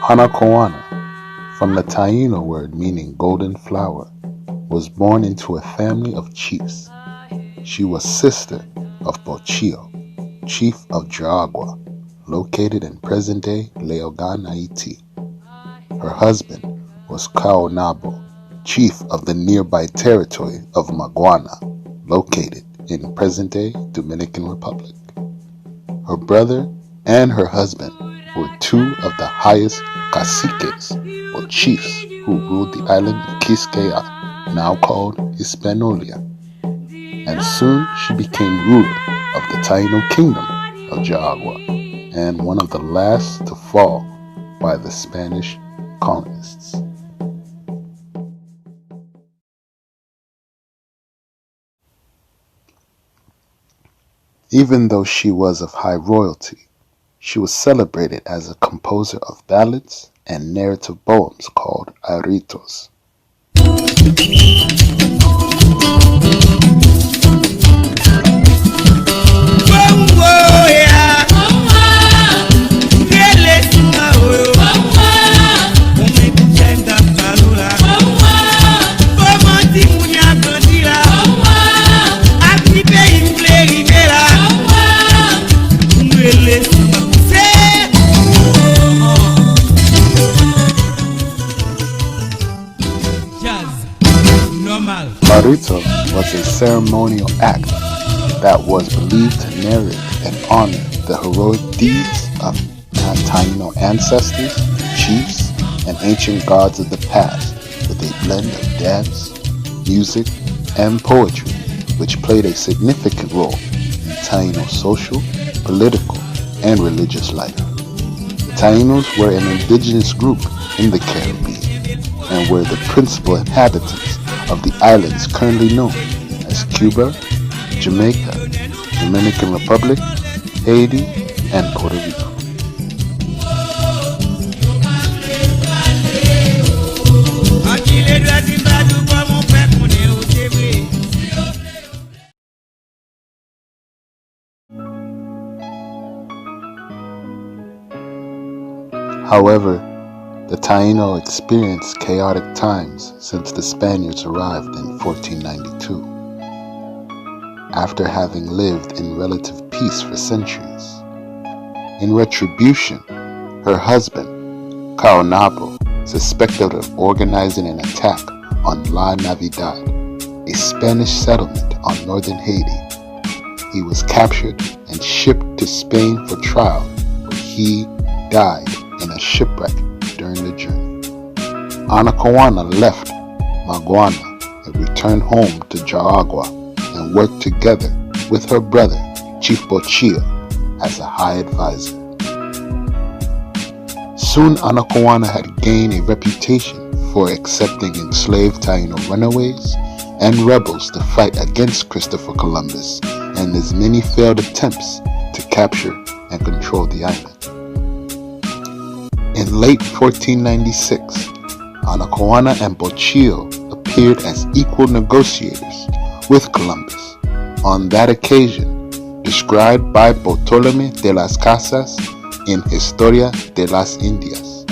Anacaona, from the Taino word meaning golden flower, was born into a family of chiefs. She was sister of Bochio, chief of Jaraagua, located in present-day Leogan, Haiti. Her husband was Kaonabo, chief of the nearby territory of Maguana, located in present-day Dominican Republic. Her brother and her husband were two of the highest caciques, or chiefs, who ruled the island of Quisqueya, now called Hispaniola, and soon she became ruler of the Taino kingdom of Jaraagua, and one of the last to fall by the Spanish colonists. Even though she was of high royalty, she was celebrated as a composer of ballads and narrative poems called aritos. Arito was a ceremonial act that was believed to narrate and honor the heroic deeds of Taino ancestors, chiefs, and ancient gods of the past, with a blend of dance, music, and poetry, which played a significant role in Taino social, political, and religious life. Tainos were an indigenous group in the Caribbean and were the principal inhabitants of the islands currently known as Cuba, Jamaica, Dominican Republic, Haiti, and Puerto Rico. However, the Taino experienced chaotic times since the Spaniards arrived in 1492. After having lived in relative peace for centuries. In retribution, her husband, Kaonabo, suspected of organizing an attack on La Navidad, a Spanish settlement on northern Haiti. He was captured and shipped to Spain for trial, where he died in a shipwreck during the journey. Anacaona left Maguana and returned home to Jaraagua and worked together with her brother, Chief Bochio, as a high advisor. Soon Anacaona had gained a reputation for accepting enslaved Taino runaways and rebels to fight against Christopher Columbus and his many failed attempts to capture and control the island. In late 1496, Anacaona and Bochio appeared as equal negotiators with Columbus. On that occasion, described by Bartolomé de las Casas in Historia de las Indias,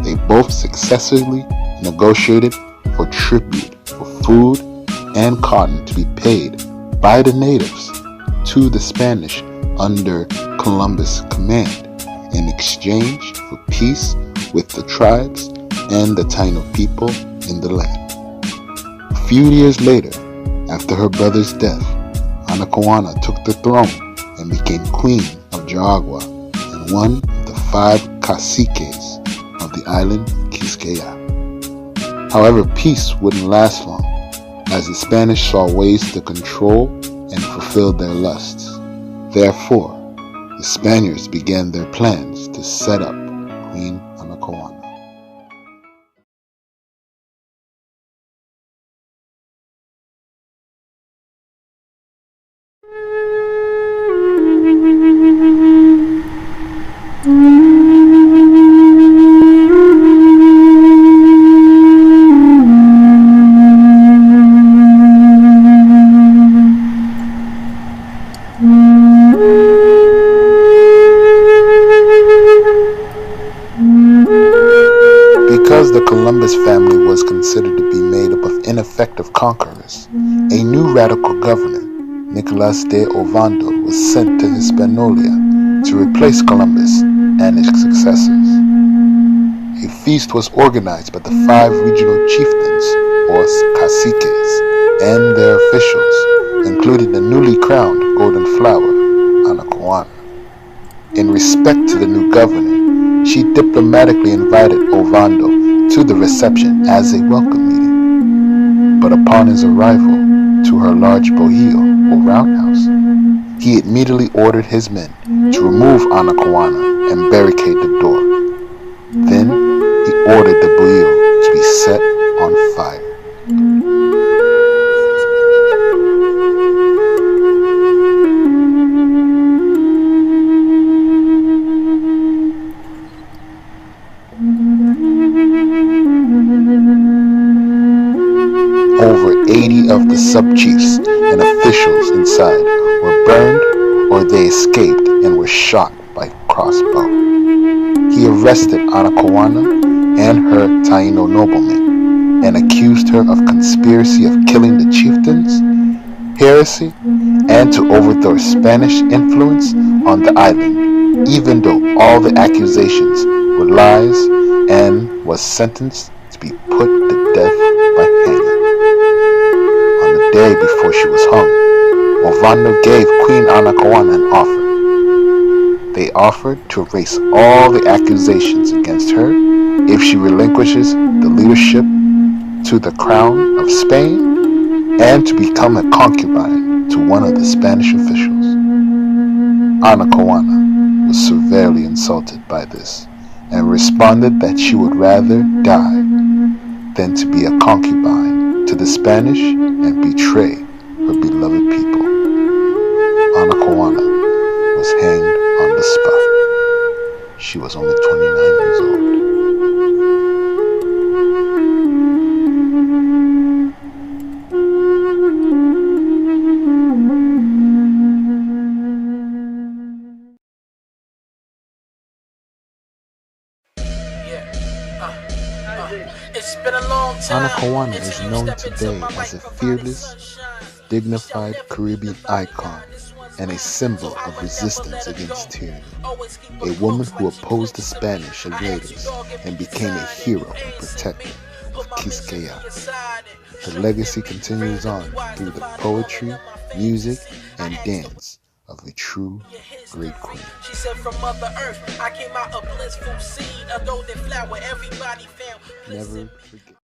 they both successfully negotiated for tribute for food and cotton to be paid by the natives to the Spanish under Columbus' command in exchange for peace with the tribes and the Taino people in the land. A few years later, after her brother's death, Anacaona took the throne and became queen of Jaraagua and one of the 5 caciques of the island of Quisqueya. However, peace wouldn't last long, as the Spanish saw ways to control and fulfill their lusts. Therefore, the Spaniards began their plans to set up Queen Anacaona. the Columbus family was considered to be made up of ineffective conquerors, a new radical governor, Nicolas de Ovando, was sent to Hispaniola to replace Columbus and his successors. A feast was organized by the 5 regional chieftains, or caciques, and their officials, including the newly crowned golden flower, Anacaona. In respect to the new governor, she diplomatically invited Ovando to the reception as a welcome meeting. But upon his arrival to her large bohío, or roundhouse, he immediately ordered his men to remove Anacaona and barricade the door. Then he ordered the bohío to be set on fire. Over 80 of the sub-chiefs and officials inside were burned, or they escaped and were shot by crossbow. He arrested Anacaona and her Taino noblemen and accused her of conspiracy of killing the chieftains, heresy, and to overthrow Spanish influence on the island, even though all the accusations were lies, and was sentenced to be put to death by hanging. On the day before she was hung, Ovando gave Queen Anacaona an offer. They offered to erase all the accusations against her if she relinquishes the leadership to the crown of Spain and to become a concubine to one of the Spanish officials. Anacaona was severely insulted by this and responded that she would rather die than to be a concubine to the Spanish and betray her beloved people. Anacaona was hanged on the spot. She was only 29 years old. Anacaona is known today as a fearless, dignified Caribbean icon and a symbol of resistance against tyranny. A woman who opposed the Spanish invaders and became a hero and protector of Quisqueya. Her legacy continues on through the poetry, music, and dance of a true great queen. She said, from Mother Earth, I came out a blissful seed, a golden flower, everybody found. Never forget.